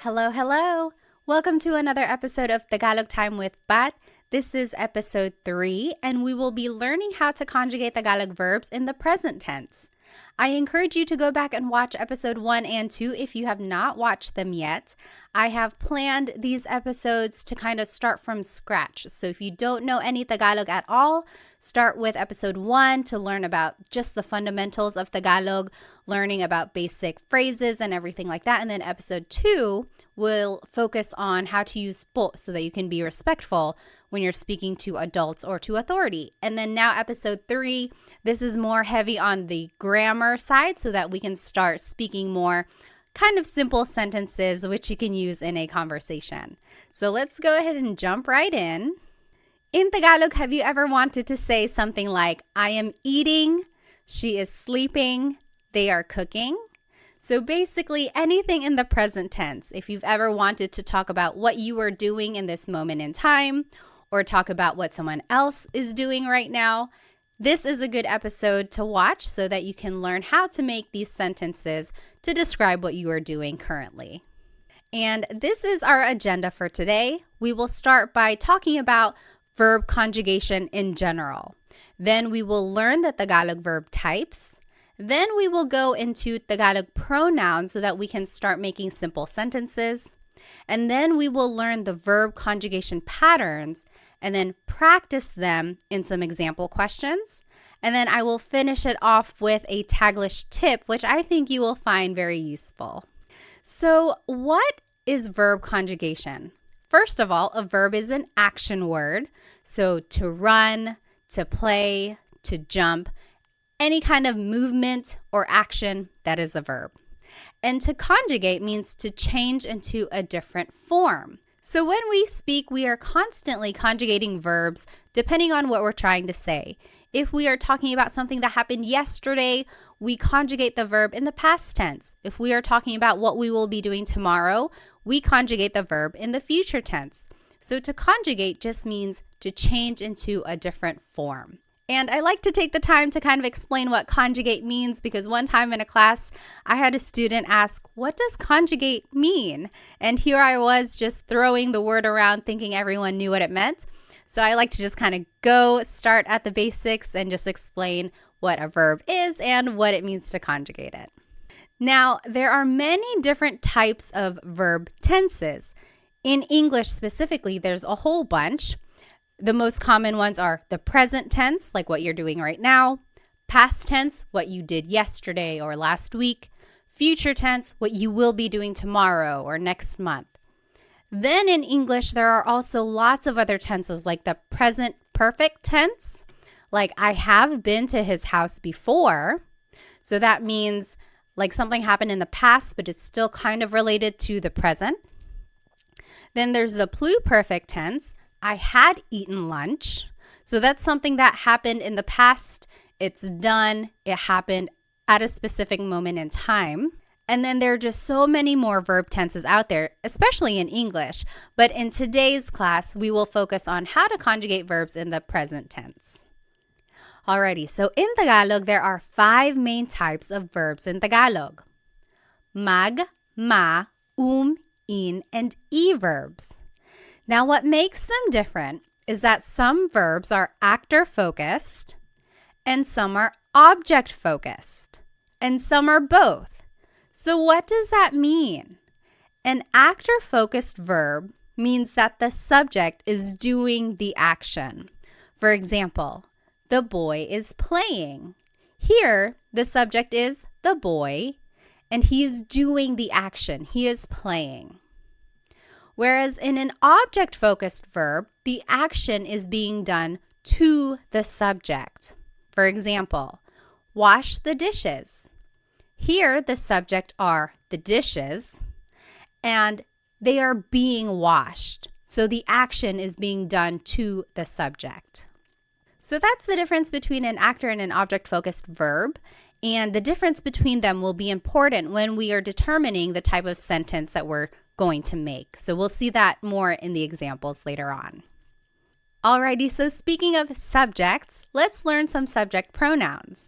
Hello, hello. Welcome to another episode of Tagalog Time with Bat. This is episode 3, and we will be learning how to conjugate Tagalog verbs in the present tense. I encourage you to go back and watch episode 1 and 2 if you have not watched them yet. I have planned these episodes to kind of start from scratch. So if you don't know any Tagalog at all, start with episode 1 to learn about just the fundamentals of Tagalog, learning about basic phrases and everything like that. And then episode 2 will focus on how to use po so that you can be respectful when you're speaking to adults or to authority. And then now episode 3, this is more heavy on the grammar side so that we can start speaking more kind of simple sentences which you can use in a conversation. So let's go ahead and jump right in. In Tagalog, have you ever wanted to say something like, I am eating, she is sleeping, they are cooking? So basically anything in the present tense. If you've ever wanted to talk about what you are doing in this moment in time, or talk about what someone else is doing right now, this is a good episode to watch so that you can learn how to make these sentences to describe what you are doing currently. And this is our agenda for today. We will start by talking about verb conjugation in general. Then we will learn the Tagalog verb types. Then we will go into Tagalog pronouns so that we can start making simple sentences. And then we will learn the verb conjugation patterns and then practice them in some example questions. And then I will finish it off with a Taglish Tip, which I think you will find very useful. So what is verb conjugation? First of all, a verb is an action word. So to run, to play, to jump, any kind of movement or action, that is a verb. And to conjugate means to change into a different form. So when we speak, we are constantly conjugating verbs depending on what we're trying to say. If we are talking about something that happened yesterday, we conjugate the verb in the past tense. If we are talking about what we will be doing tomorrow, we conjugate the verb in the future tense. So to conjugate just means to change into a different form. And I like to take the time to kind of explain what conjugate means because one time in a class, I had a student ask, what does conjugate mean? And here I was just throwing the word around thinking everyone knew what it meant. So I like to just kind of start at the basics and just explain what a verb is and what it means to conjugate it. Now, there are many different types of verb tenses. In English specifically, there's a whole bunch. The most common ones are the present tense, like what you're doing right now, past tense, what you did yesterday or last week, future tense, what you will be doing tomorrow or next month. Then in English, there are also lots of other tenses like the present perfect tense, like I have been to his house before. So that means like something happened in the past, but it's still kind of related to the present. Then there's the pluperfect tense. I had eaten lunch. So that's something that happened in the past. It's done. It happened at a specific moment in time. And then there are just so many more verb tenses out there, especially in English. But in today's class, we will focus on how to conjugate verbs in the present tense. Alrighty, so in Tagalog, there are 5 main types of verbs in Tagalog. Mag, ma, in, and e verbs. Now, what makes them different is that some verbs are actor-focused and some are object-focused and some are both. So what does that mean? An actor-focused verb means that the subject is doing the action. For example, the boy is playing. Here, the subject is the boy and he is doing the action. He is playing. Whereas in an object-focused verb, the action is being done to the subject. For example, wash the dishes. Here, the subject are the dishes, and they are being washed. So the action is being done to the subject. So that's the difference between an actor and an object-focused verb. And the difference between them will be important when we are determining the type of sentence that we're going to make. So we'll see that more in the examples later on. Alrighty, so speaking of subjects, let's learn some subject pronouns.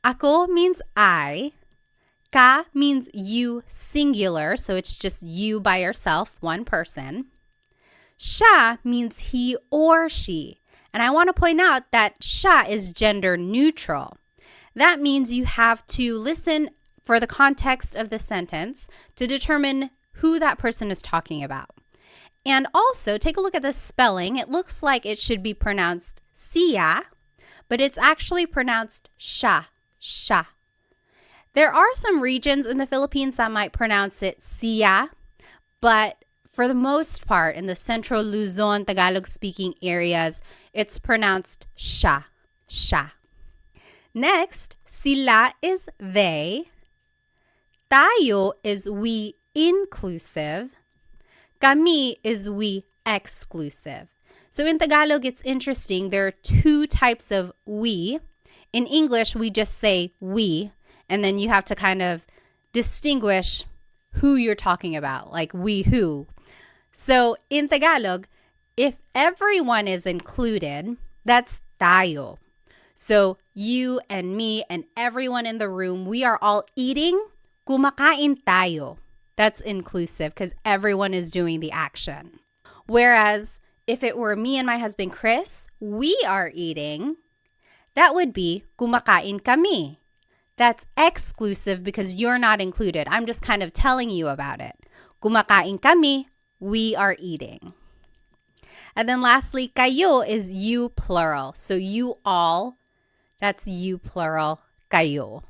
Ako means I. Ka means you singular, so it's just you by yourself, one person. Siya means he or she. And I want to point out that siya is gender neutral. That means you have to listen for the context of the sentence to determine who that person is talking about. And also, take a look at the spelling. It looks like it should be pronounced siya, but it's actually pronounced siya, siya. There are some regions in the Philippines that might pronounce it siya, but for the most part, in the central Luzon, Tagalog-speaking areas, it's pronounced siya, siya. Next, sila is they. Tayo is we inclusive. Kami is we exclusive. So in Tagalog, it's interesting. There are two types of we. In English, we just say we, and then you have to kind of distinguish who you're talking about, like we who. So in Tagalog, if everyone is included, that's tayo. So you and me and everyone in the room, we are all eating, kumakain tayo. That's inclusive because everyone is doing the action. Whereas if it were me and my husband Chris, we are eating, that would be kumakain kami. That's exclusive because you're not included. I'm just kind of telling you about it. Kumakain kami, we are eating. And then lastly, kayo is you plural. So you all, that's you plural, kayo.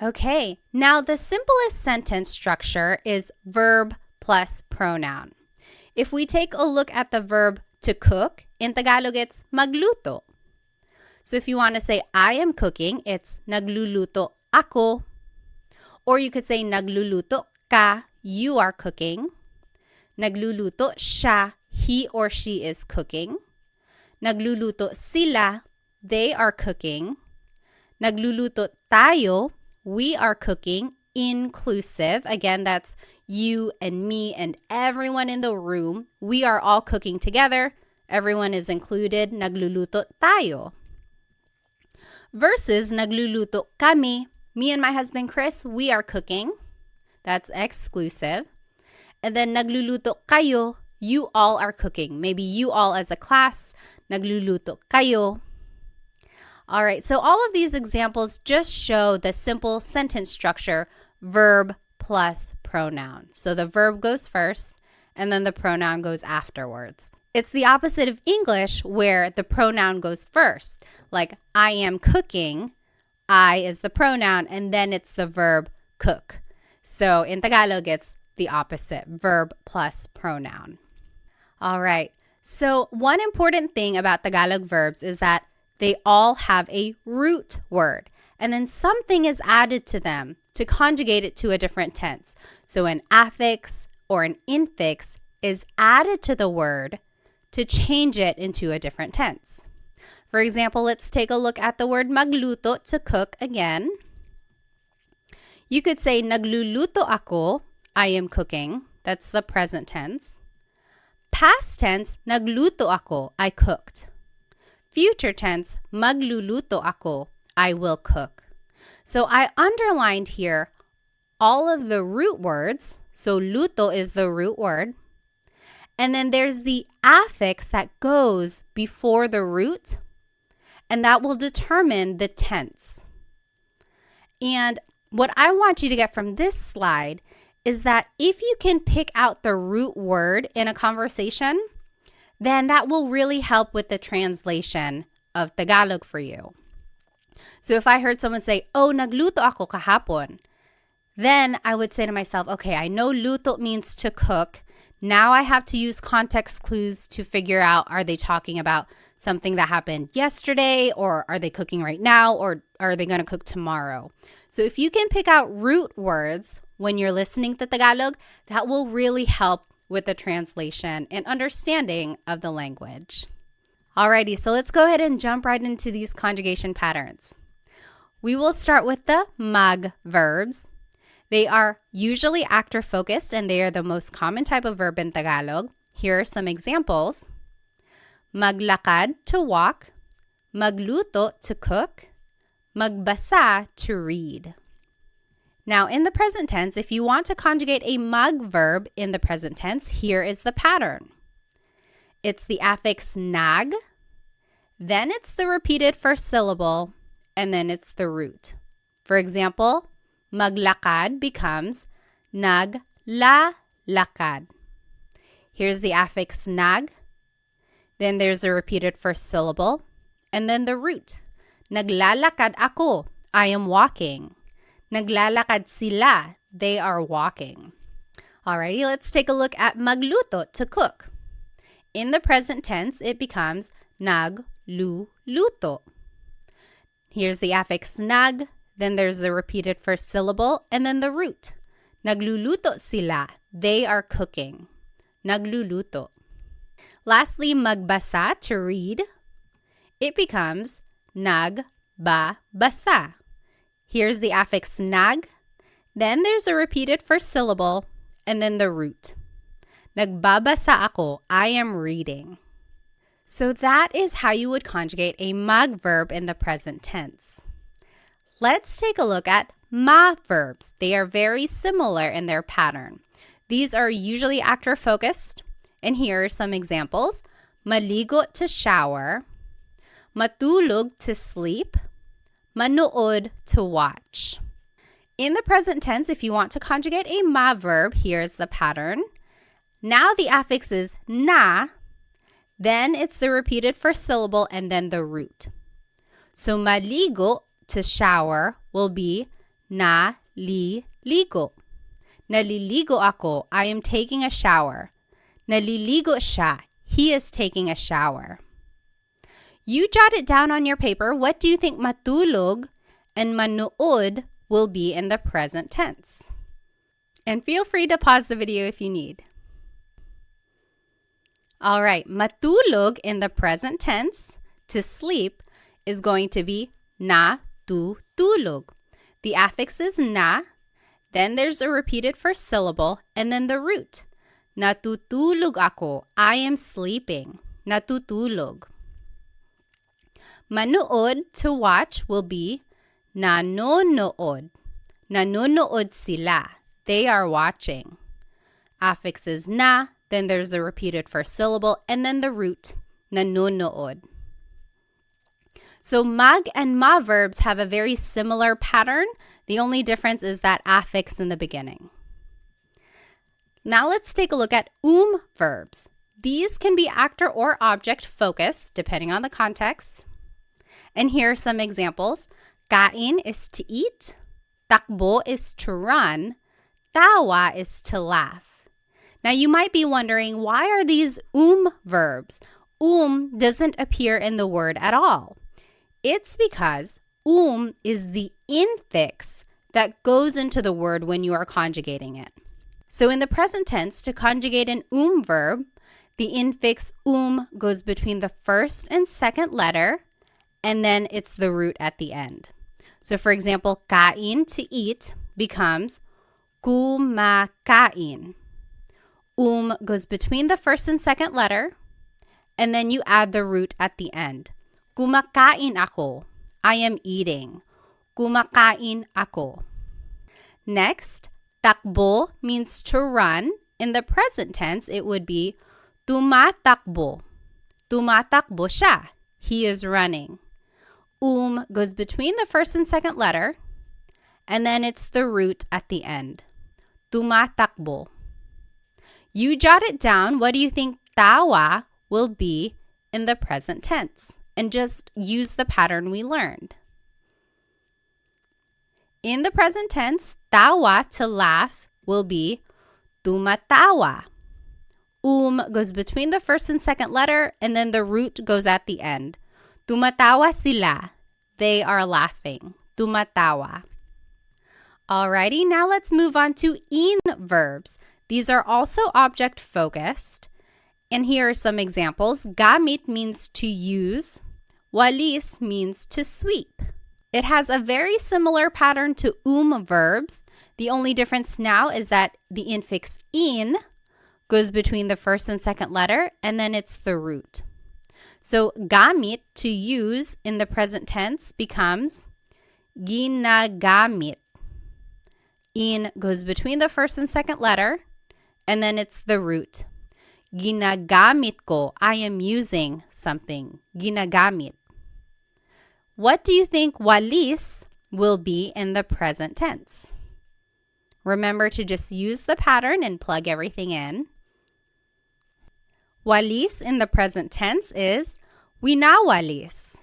Okay, now the simplest sentence structure is verb plus pronoun. If we take a look at the verb to cook, in Tagalog it's magluto. So if you want to say I am cooking, it's nagluluto ako. Or you could say nagluluto ka, you are cooking. Nagluluto siya, he or she is cooking. Nagluluto sila, they are cooking. Nagluluto tayo, we are cooking, inclusive. Again, that's you and me and everyone in the room. We are all cooking together. Everyone is included. Nagluluto tayo. Versus nagluluto kami. Me and my husband Chris, we are cooking. That's exclusive. And then nagluluto kayo, you all are cooking. Maybe you all as a class, nagluluto kayo. All right, so all of these examples just show the simple sentence structure, verb plus pronoun. So the verb goes first, and then the pronoun goes afterwards. It's the opposite of English where the pronoun goes first. Like, I am cooking, I is the pronoun, and then it's the verb cook. So in Tagalog, it's the opposite, verb plus pronoun. All right, so one important thing about Tagalog verbs is that they all have a root word, and then something is added to them to conjugate it to a different tense. So an affix or an infix is added to the word to change it into a different tense. For example, let's take a look at the word magluto, to cook again. You could say nagluluto ako, I am cooking. That's the present tense. Past tense, nagluto ako, I cooked. Future tense, magluluto ako, I will cook. So I underlined here all of the root words. So luto is the root word. And then there's the affix that goes before the root, and that will determine the tense. And what I want you to get from this slide is that if you can pick out the root word in a conversation, then that will really help with the translation of Tagalog for you. So if I heard someone say, oh, nagluto ako kahapon, then I would say to myself, okay, I know luto means to cook. Now I have to use context clues to figure out, are they talking about something that happened yesterday, or are they cooking right now, or are they going to cook tomorrow? So if you can pick out root words when you're listening to Tagalog, that will really help with the translation and understanding of the language. Alrighty, so let's go ahead and jump right into these conjugation patterns. We will start with the mag verbs. They are usually actor-focused, and they are the most common type of verb in Tagalog. Here are some examples. Maglakad, to walk. Magluto, to cook. Magbasa, to read. Now, in the present tense, if you want to conjugate a mag verb in the present tense, here is the pattern. It's the affix nag, then it's the repeated first syllable, and then it's the root. For example, maglakad becomes naglalakad. Here's the affix nag, then there's a repeated first syllable, and then the root. Naglalakad ako, I am walking. Naglalakad sila, they are walking. Alrighty, let's take a look at magluto, to cook. In the present tense, it becomes nagluluto. Here's the affix nag, then there's the repeated first syllable, and then the root. Nagluluto sila, they are cooking. Nagluluto. Lastly, magbasa, to read. It becomes nagbabasa. Here's the affix nag, then there's a repeated first syllable, and then the root. Nagbabasa ako, I am reading. So that is how you would conjugate a mag verb in the present tense. Let's take a look at ma verbs. They are very similar in their pattern. These are usually actor focused, and here are some examples. Maligo, to shower. Matulog, to sleep. Manood, to watch. In the present tense, if you want to conjugate a ma verb, here's the pattern. Now the affix is na, then it's the repeated first syllable and then the root. So maligo, to shower, will be naliligo. Naliligo ako, I am taking a shower. Naliligo siya, he is taking a shower. You jot it down on your paper. What do you think matulog and manood will be in the present tense? And feel free to pause the video if you need. All right, matulog in the present tense, to sleep, is going to be natutulog. The affix is na, then there's a repeated first syllable, and then the root. Natutulog ako, I am sleeping. Natutulog. Manood, to watch, will be nanonood. Nanonood sila. They are watching. Affix is na, then there's a repeated first syllable, and then the root, nanonood. So mag and ma verbs have a very similar pattern. The only difference is that affix in the beginning. Now let's take a look at verbs. These can be actor or object focused, depending on the context. And here are some examples. Kain is to eat. Takbo is to run. Tawa is to laugh. Now you might be wondering, why are these verbs? Doesn't appear in the word at all. It's because is the infix that goes into the word when you are conjugating it. So in the present tense, to conjugate an verb, the infix goes between the first and second letter, and then it's the root at the end. So for example, kain, to eat, becomes kumakain. Goes between the first and second letter, and then you add the root at the end. Kumakain ako. I am eating. Kumakain ako. Next, takbo means to run. In the present tense, it would be tumatakbo. Tumatakbo siya. He is running. Goes between the first and second letter, and then it's the root at the end. Tumatakbo. You jot it down. What do you think tawa will be in the present tense? And just use the pattern we learned. In the present tense, tawa, to laugh, will be tumatawa. Goes between the first and second letter, and then the root goes at the end. Tumatawa sila. They are laughing. Tumatawa. Alrighty, now let's move on to verbs. These are also object focused. And here are some examples. Gamit means to use. Walis means to sweep. It has a very similar pattern to verbs. The only difference now is that the infix in goes between the first and second letter, and then it's the root. So gamit, to use, in the present tense becomes ginagamit. In goes between the first and second letter, and then it's the root. Ginagamit ko. I am using something. Ginagamit. What do you think walis will be in the present tense? Remember to just use the pattern and plug everything in. Walis in the present tense is winawalis.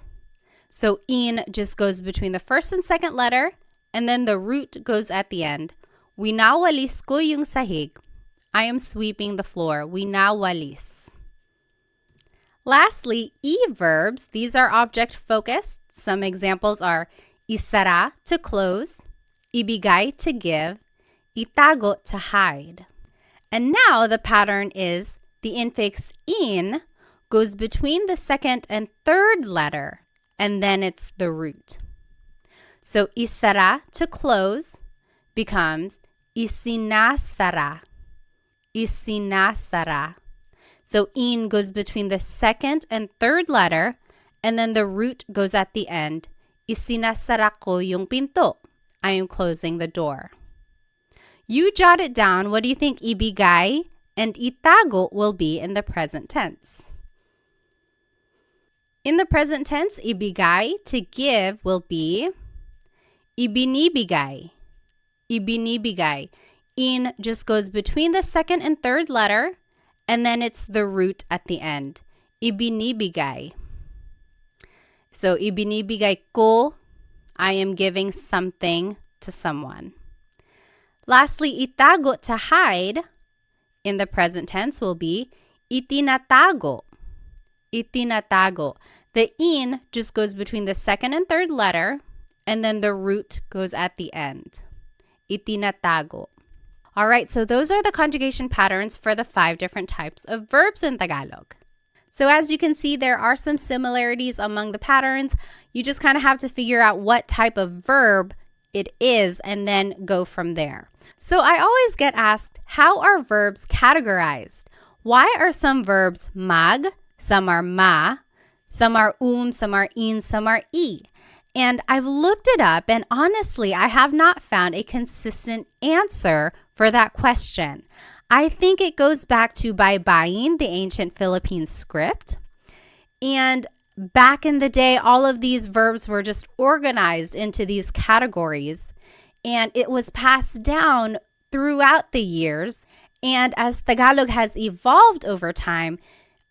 So in just goes between the first and second letter, and then the root goes at the end. Winawalis ko yung sahig. I am sweeping the floor. Winawalis. Lastly, e-verbs. These are object focused. Some examples are isara, to close, ibigay, to give, itago, to hide. And now the pattern is the infix in goes between the second and third letter, and then it's the root. So isara, to close, becomes isinasara. Isinasara. So in goes between the second and third letter, and then the root goes at the end. Isinasara ko yung pinto. I am closing the door. You jot it down. What do you think ibigay and itago will be in the present tense? In the present tense, ibigay, to give, will be ibinibigay. Ibinibigay. In just goes between the second and third letter, and then it's the root at the end. Ibinibigay. So, ibinibigay ko, I am giving something to someone. Lastly, itago, to hide, in the present tense will be itinatago. Itinatago. The in just goes between the second and third letter, and then the root goes at the end. Itinatago. All right, so those are the conjugation patterns for the 5 different types of verbs in Tagalog. So as you can see, there are some similarities among the patterns. You just kind of have to figure out what type of verb it is and then go from there. So I always get asked, how are verbs categorized? Why are some verbs mag, some are ma, some are some are in, some are e? And I've looked it up, and honestly, I have not found a consistent answer for that question. I think it goes back to baybayin, the ancient Philippine script. And back in the day, all of these verbs were just organized into these categories, and it was passed down throughout the years. And as Tagalog has evolved over time,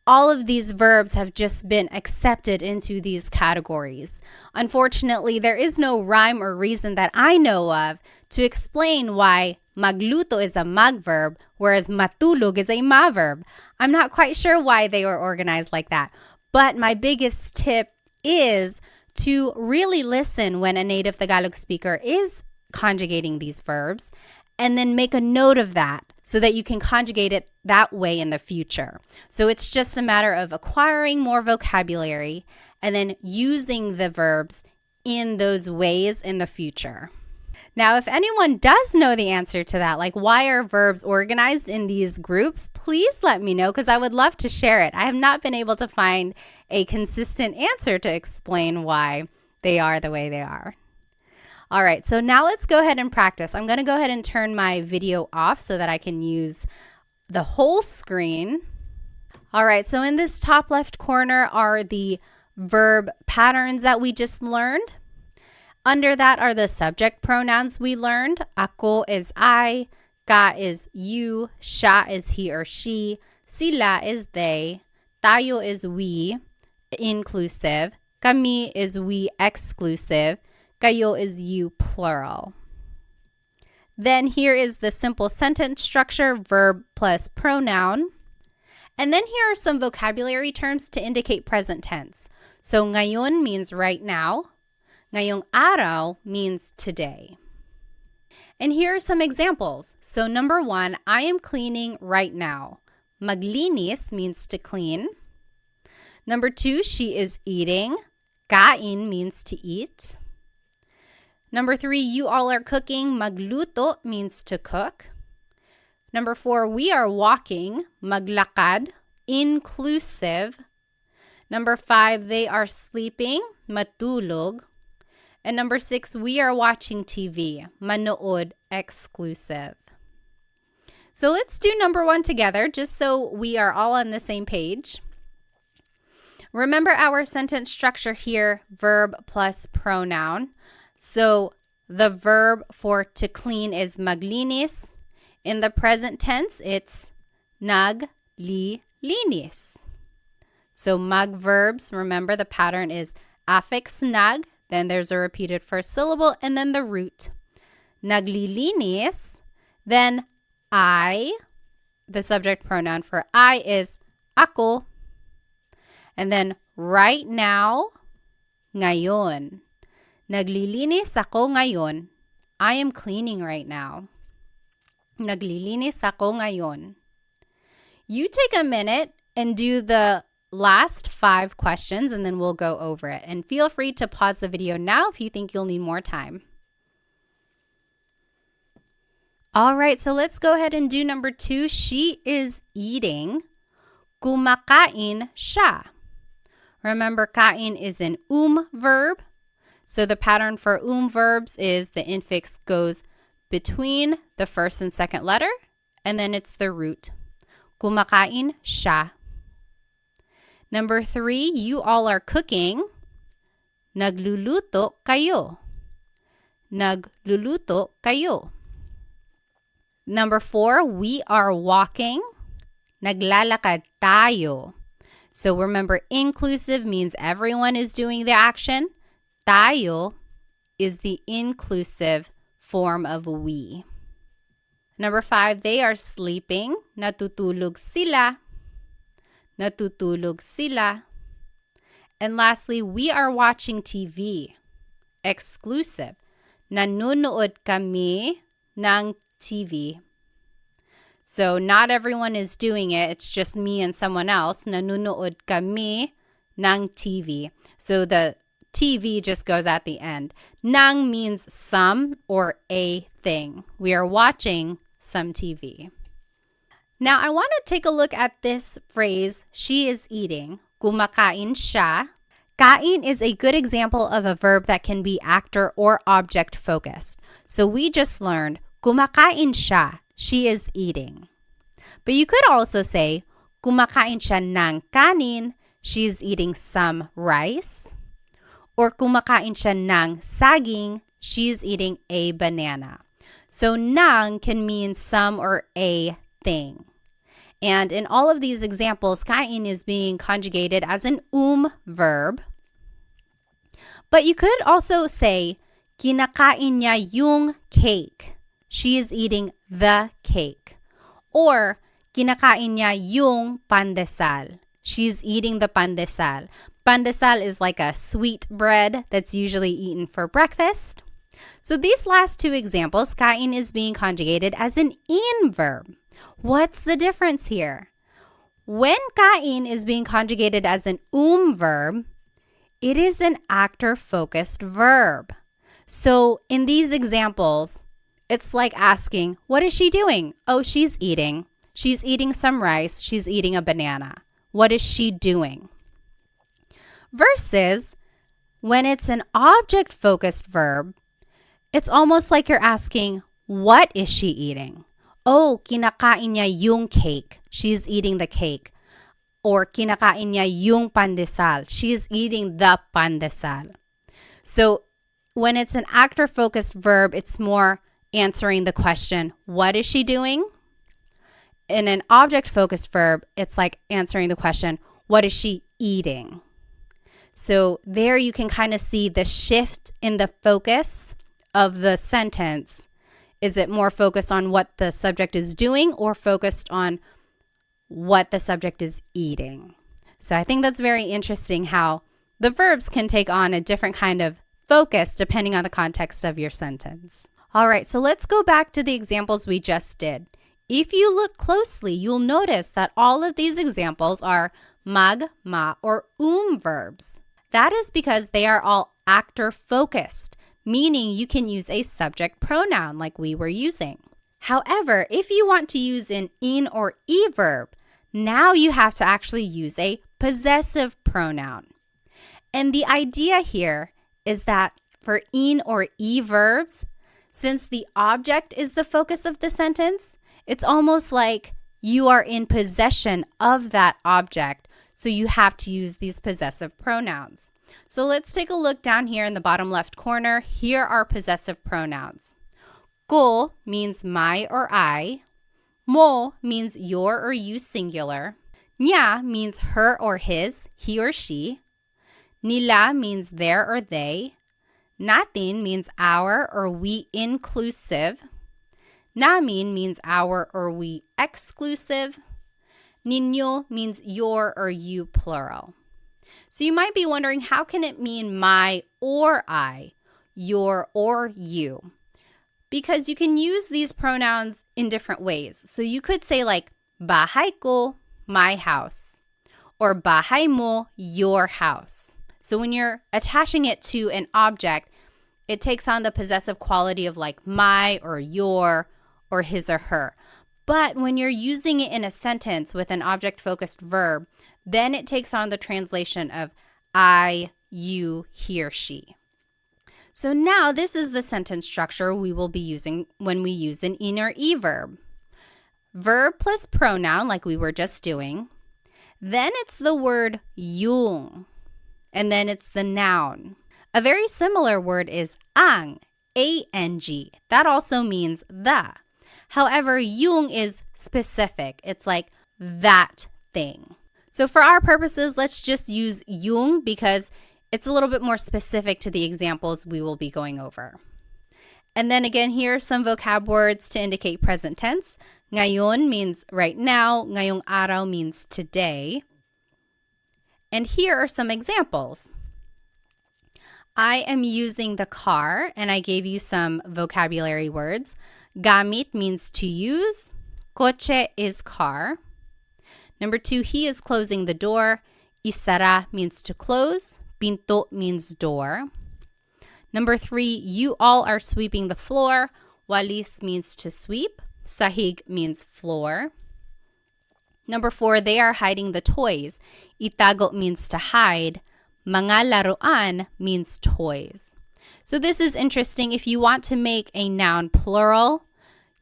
all of these verbs have just been accepted into these categories. Unfortunately, there is no rhyme or reason that I know of to explain why magluto is a mag verb, whereas matulog is a ma verb. I'm not quite sure why they were organized like that. But my biggest tip is to really listen when a native Tagalog speaker is conjugating these verbs, and then make a note of that so that you can conjugate it that way in the future. So it's just a matter of acquiring more vocabulary and then using the verbs in those ways in the future. Now, if anyone does know the answer to that, like why are verbs organized in these groups, please let me know because I would love to share it. I have not been able to find a consistent answer to explain why they are the way they are. All right, so now let's go ahead and practice. I'm going to go ahead and turn my video off so that I can use the whole screen. All right, so in this top left corner are the verb patterns that we just learned. Under that are the subject pronouns we learned. Ako is I, ka is you, siya is he or she, sila is they, tayo is we, inclusive, kami is we, exclusive, kayo is you, plural. Then here is the simple sentence structure, verb plus pronoun. And then here are some vocabulary terms to indicate present tense. So ngayon means right now. Ngayong araw means today. And here are some examples. So number 1, I am cleaning right now. Maglinis means to clean. Number 2, she is eating. Kain means to eat. Number 3, you all are cooking. Magluto means to cook. Number 4, we are walking. Maglakad, inclusive. Number 5, they are sleeping. Matulog. And number 6, we are watching TV. Manood, exclusive. So let's do number 1 together just so we are all on the same page. Remember our sentence structure here, verb plus pronoun. So the verb for to clean is maglinis. In the present tense, it's naglilinis. So mag verbs, remember the pattern is affix nag, then there's a repeated first syllable, and then the root. Naglilinis, then I, the subject pronoun for I is ako. And then right now, ngayon. Naglilinis ako ngayon. I am cleaning right now. Naglilinis ako ngayon. You take a minute and do the last 5 questions and then we'll go over it. And feel free to pause the video now if you think you'll need more time. All right, so let's go ahead and do number 2. She is eating. Kumakain siya. Remember, kain is an verb. So the pattern for verbs is the infix goes between the first and second letter, and then it's the root. Kumakain siya. Number 3, you all are cooking. Nagluluto kayo. Nagluluto kayo. Number 4, we are walking. Naglalakad tayo. So remember, inclusive means everyone is doing the action. Tayo is the inclusive form of we. Number 5, they are sleeping. Natutulog sila. Natutulog sila. And lastly, we are watching TV. Exclusive. Nanonood kami ng TV. So not everyone is doing it. It's just me and someone else. Nanonood kami ng TV. So the TV just goes at the end. Nang means some or a thing. We are watching some TV. Now I want to take a look at this phrase, she is eating. Kumakain siya. Kain is a good example of a verb that can be actor or object focused. So we just learned kumakain siya. She is eating. But you could also say kumakain siya ng kanin. She's eating some rice. Or kumakain siya ng saging. She's eating a banana. So ng can mean some or a thing. And in all of these examples, kain is being conjugated as an verb. But you could also say, kinakain niya yung cake. She is eating the cake. Or, kinakain niya yung pandesal. She's eating the pandesal. Pandesal is like a sweet bread that's usually eaten for breakfast. So these last 2 examples, kain is being conjugated as an verb. What's the difference here? When kain is being conjugated as an verb, it is an actor-focused verb. So in these examples, it's like asking, what is she doing? Oh, she's eating. She's eating some rice. She's eating a banana. What is she doing? Versus when it's an object-focused verb, it's almost like you're asking, what is she eating? Oh, kinakain niya yung cake. She's eating the cake. Or kinakain niya yung pandesal. She's eating the pandesal. So when it's an actor-focused verb, it's more answering the question, what is she doing? In an object-focused verb, it's like answering the question, what is she eating? So there you can kind of see the shift in the focus of the sentence. Is it more focused on what the subject is doing or focused on what the subject is eating? So I think that's very interesting how the verbs can take on a different kind of focus depending on the context of your sentence. All right, so let's go back to the examples we just did. If you look closely, you'll notice that all of these examples are mag, ma, or verbs. That is because they are all actor-focused, meaning you can use a subject pronoun like we were using. However, if you want to use an in or verb, now you have to actually use a possessive pronoun. And the idea here is that for in or verbs, Since the object is the focus of the sentence, it's almost like you are in possession of that object, so you have to use these possessive pronouns. So let's take a look down here in the bottom left corner. Here are possessive pronouns. Ko means my or I. Mo means your or you singular. Niya means her or his, he or she. Nila means their or they. Natin means our or we inclusive. Namin means our or we exclusive. Ninyo means your or you plural. So you might be wondering, how can it mean my or I, your or you? Because you can use these pronouns in different ways. So you could say like, bahay ko, my house, or bahay mo, your house. So when you're attaching it to an object, it takes on the possessive quality of like my or your or his or her. But when you're using it in a sentence with an object-focused verb, then it takes on the translation of I, you, he or she. So now this is the sentence structure we will be using when we use an in or e verb. Verb plus pronoun, like we were just doing. Then it's the word yung, and then it's the noun. A very similar word is ang, A-N-G. That also means the. However, yung is specific. It's like that thing. So for our purposes, let's just use yung because it's a little bit more specific to the examples we will be going over. And then again, here are some vocab words to indicate present tense. Ngayon means right now. Ngayong araw means today. And here are some examples. I am using the car, and I gave you some vocabulary words. Gamit means to use. Coche is car. Number 2, he is closing the door. Isara means to close. Pinto means door. Number 3, you all are sweeping the floor. Walis means to sweep. Sahig means floor. Number 4, they are hiding the toys. Itago means to hide. Mga laruan means toys. So this is interesting. If you want to make a noun plural,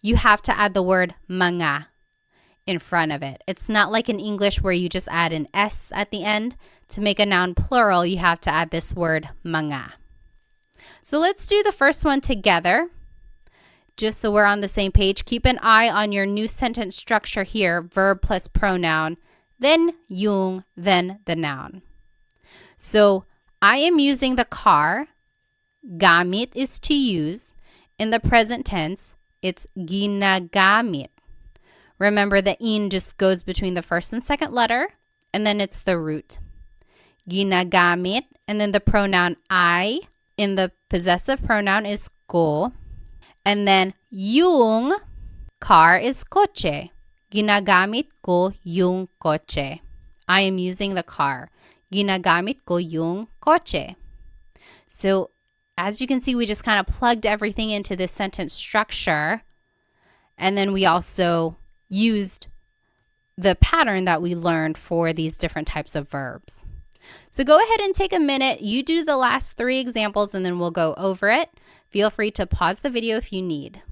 you have to add the word mga in front of it. It's not like in English where you just add an S at the end. To make a noun plural, you have to add this word mga. So let's do the first one together. Just so we're on the same page, keep an eye on your new sentence structure here, verb plus pronoun, then yung, then the noun. So I am using the car. Gamit is to use. In the present tense, it's ginagamit. Remember, the in just goes between the first and second letter, and then it's the root. Ginagamit, and then the pronoun I in the possessive pronoun is ko. And then yung car is coche. Ginagamit ko yung coche. I am using the car. Ginagamit ko yung coche. So as you can see, we just kind of plugged everything into this sentence structure. And then we also used the pattern that we learned for these different types of verbs. So go ahead and take a minute. You do the last 3 examples and then we'll go over it. Feel free to pause the video if you need.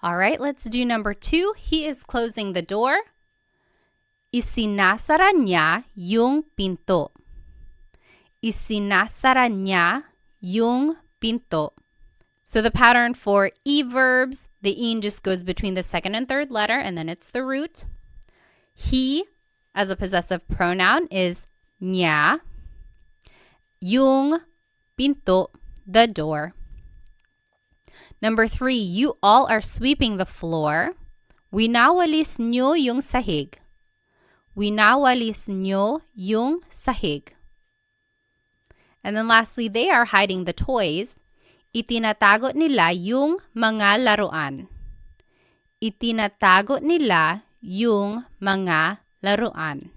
All right, let's do number 2. He is closing the door. Isinasara niya yung pinto. Isinasara niya yung pinto. So the pattern for e-verbs, the in just goes between the second and third letter, and then it's the root. He, as a possessive pronoun, is niya. Yung pinto, the door. Number 3, you all are sweeping the floor. Winawalis nyo yung sahig. Winawalis nyo yung sahig. And then lastly, they are hiding the toys. Itinatago nila yung mga laruan. Itinatago nila yung mga laruan.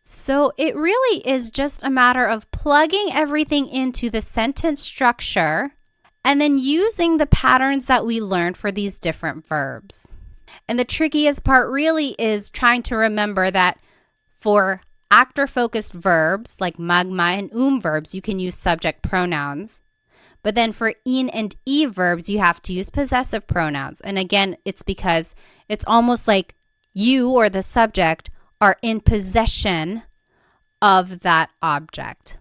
So it really is just a matter of plugging everything into the sentence structure and then using the patterns that we learned for these different verbs. And the trickiest part really is trying to remember that for actor-focused verbs like magma and verbs, you can use subject pronouns. But then for in and e verbs, you have to use possessive pronouns. And again, it's because it's almost like you or the subject are in possession of that object.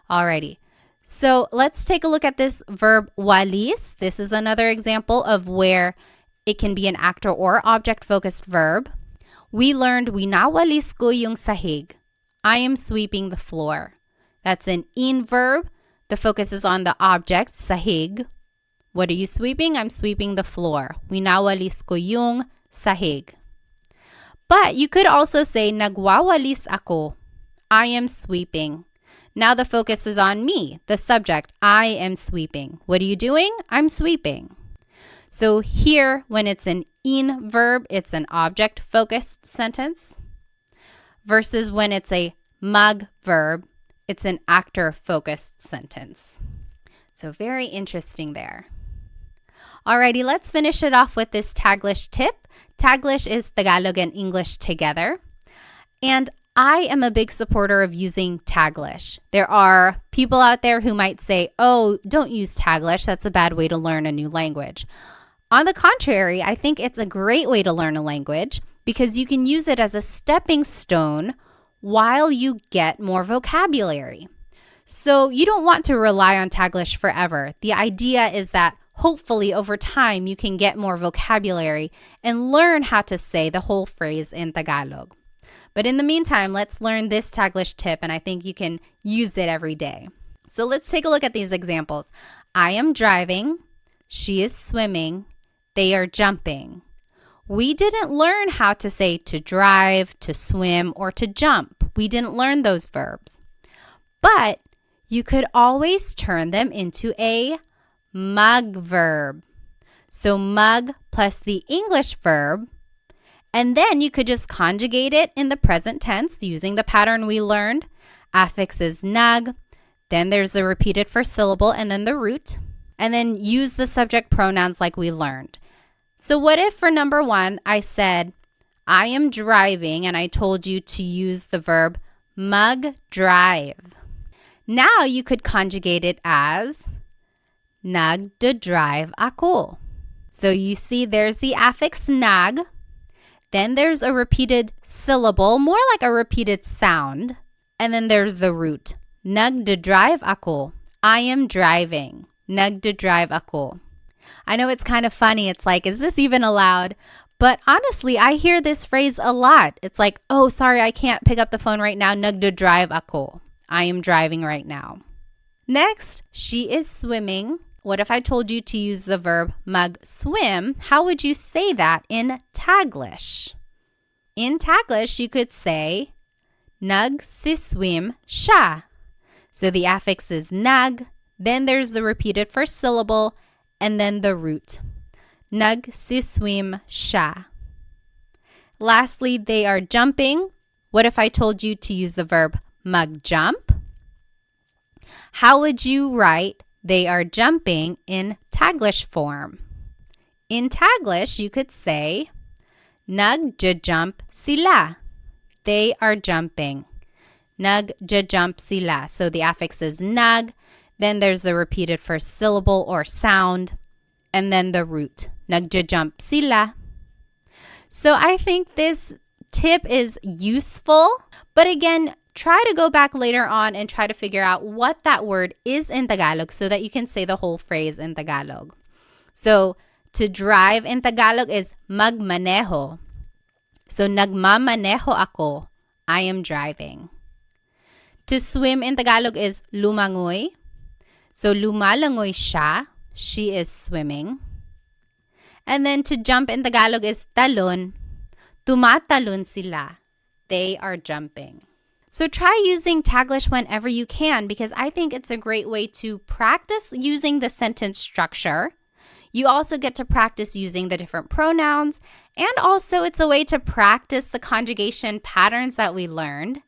Alrighty. So let's take a look at this verb walis. This is another example of where it can be an actor or object-focused verb. We learned, winawalis ko yung sahig. I am sweeping the floor. That's an in verb. The focus is on the object, sahig. What are you sweeping? I'm sweeping the floor. Winawalis ko yung sahig. But you could also say, nagwawalis ako. I am sweeping. Now the focus is on me, the subject. I am sweeping. What are you doing? I'm sweeping. So here, when it's an in verb, it's an object-focused sentence. Versus when it's a mag verb, it's an actor-focused sentence. So very interesting there. Alrighty, let's finish it off with this Taglish tip. Taglish is Tagalog and English together. And I am a big supporter of using Taglish. There are people out there who might say, oh, don't use Taglish. That's a bad way to learn a new language. On the contrary, I think it's a great way to learn a language because you can use it as a stepping stone while you get more vocabulary. So you don't want to rely on Taglish forever. The idea is that hopefully over time you can get more vocabulary and learn how to say the whole phrase in Tagalog. But in the meantime, let's learn this Taglish tip, and I think you can use it every day. So let's take a look at these examples. I am driving. She is swimming. They are jumping. We didn't learn how to say to drive, to swim, or to jump. We didn't learn those verbs. But you could always turn them into a mug verb. So mug plus the English verb. And then you could just conjugate it in the present tense using the pattern we learned. Affix is nug. Then there's a repeated first syllable and then the root. And then use the subject pronouns like we learned. So what if for number 1, I said, I am driving, and I told you to use the verb mug drive. Now you could conjugate it as nagdadrive ako. So you see there's the affix nag. Then there's a repeated syllable, more like a repeated sound. And then there's the root. Nagdadrive ako. I am driving. Nagdadrive ako. I know it's kind of funny. It's like, is this even allowed? But honestly, I hear this phrase a lot. It's like, oh, sorry, I can't pick up the phone right now. Nagdadrive ako. I am driving right now. Next, she is swimming. What if I told you to use the verb mag-swim? How would you say that in Taglish? In Taglish, you could say, nagsiswim siya. So the affix is nag, then there's the repeated first syllable, and then the root. Nagsiswim siya. Lastly, they are jumping. What if I told you to use the verb mag-jump? How would you write they are jumping in Taglish form? In Taglish, you could say, nagja-jump sila. They are jumping. Nagja-jump sila. So the affix is nag, then there's the repeated first syllable or sound, and then the root. Nagja-jump sila. So I think this tip is useful, but again, try to go back later on and try to figure out what that word is in Tagalog so that you can say the whole phrase in Tagalog. So to drive in Tagalog is magmaneho. So nagmamaneho ako. I am driving. To swim in Tagalog is lumangoy. So lumalangoy siya. She is swimming. And then to jump in Tagalog is talon. Tumatalon sila. They are jumping. So try using Taglish whenever you can because I think it's a great way to practice using the sentence structure. You also get to practice using the different pronouns, and also it's a way to practice the conjugation patterns that we learned.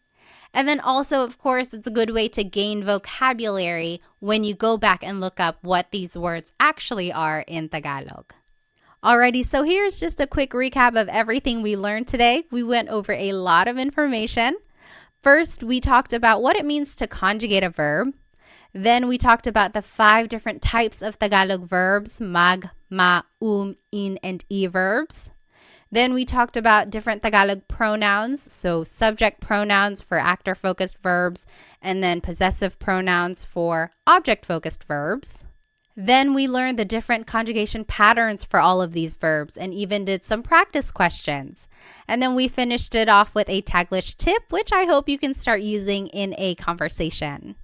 And then also, of course, it's a good way to gain vocabulary when you go back and look up what these words actually are in Tagalog. Alrighty, so here's just a quick recap of everything we learned today. We went over a lot of information. First, we talked about what it means to conjugate a verb. Then we talked about the 5 different types of Tagalog verbs, mag, ma, in, and e verbs. Then we talked about different Tagalog pronouns, so subject pronouns for actor-focused verbs, and then possessive pronouns for object-focused verbs. Then we learned the different conjugation patterns for all of these verbs and even did some practice questions. And then we finished it off with a Taglish Tip, which I hope you can start using in a conversation.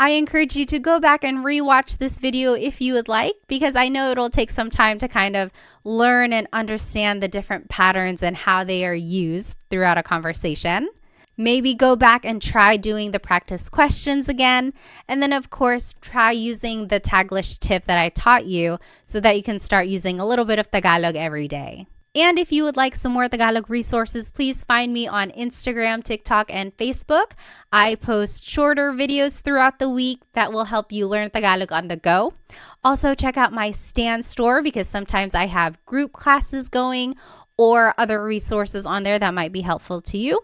I encourage you to go back and rewatch this video if you would like, because I know it'll take some time to kind of learn and understand the different patterns and how they are used throughout a conversation. Maybe go back and try doing the practice questions again. And then, of course, try using the Taglish Tip that I taught you so that you can start using a little bit of Tagalog every day. And if you would like some more Tagalog resources, please find me on Instagram, TikTok, and Facebook. I post shorter videos throughout the week that will help you learn Tagalog on the go. Also, check out my Stan store because sometimes I have group classes going or other resources on there that might be helpful to you.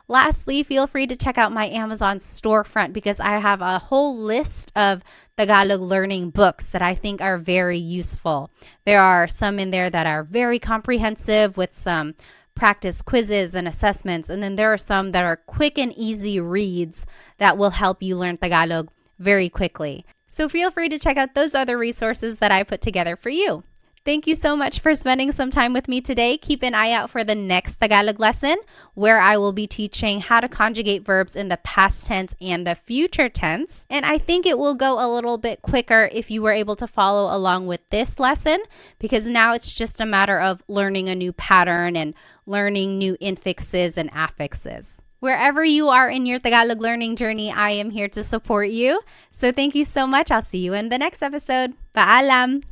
Lastly, feel free to check out my Amazon storefront because I have a whole list of Tagalog learning books that I think are very useful. There are some in there that are very comprehensive with some practice quizzes and assessments, and then there are some that are quick and easy reads that will help you learn Tagalog very quickly. So feel free to check out those other resources that I put together for you. Thank you so much for spending some time with me today. Keep an eye out for the next Tagalog lesson where I will be teaching how to conjugate verbs in the past tense and the future tense. And I think it will go a little bit quicker if you were able to follow along with this lesson because now it's just a matter of learning a new pattern and learning new infixes and affixes. Wherever you are in your Tagalog learning journey, I am here to support you. So thank you so much. I'll see you in the next episode. Paalam!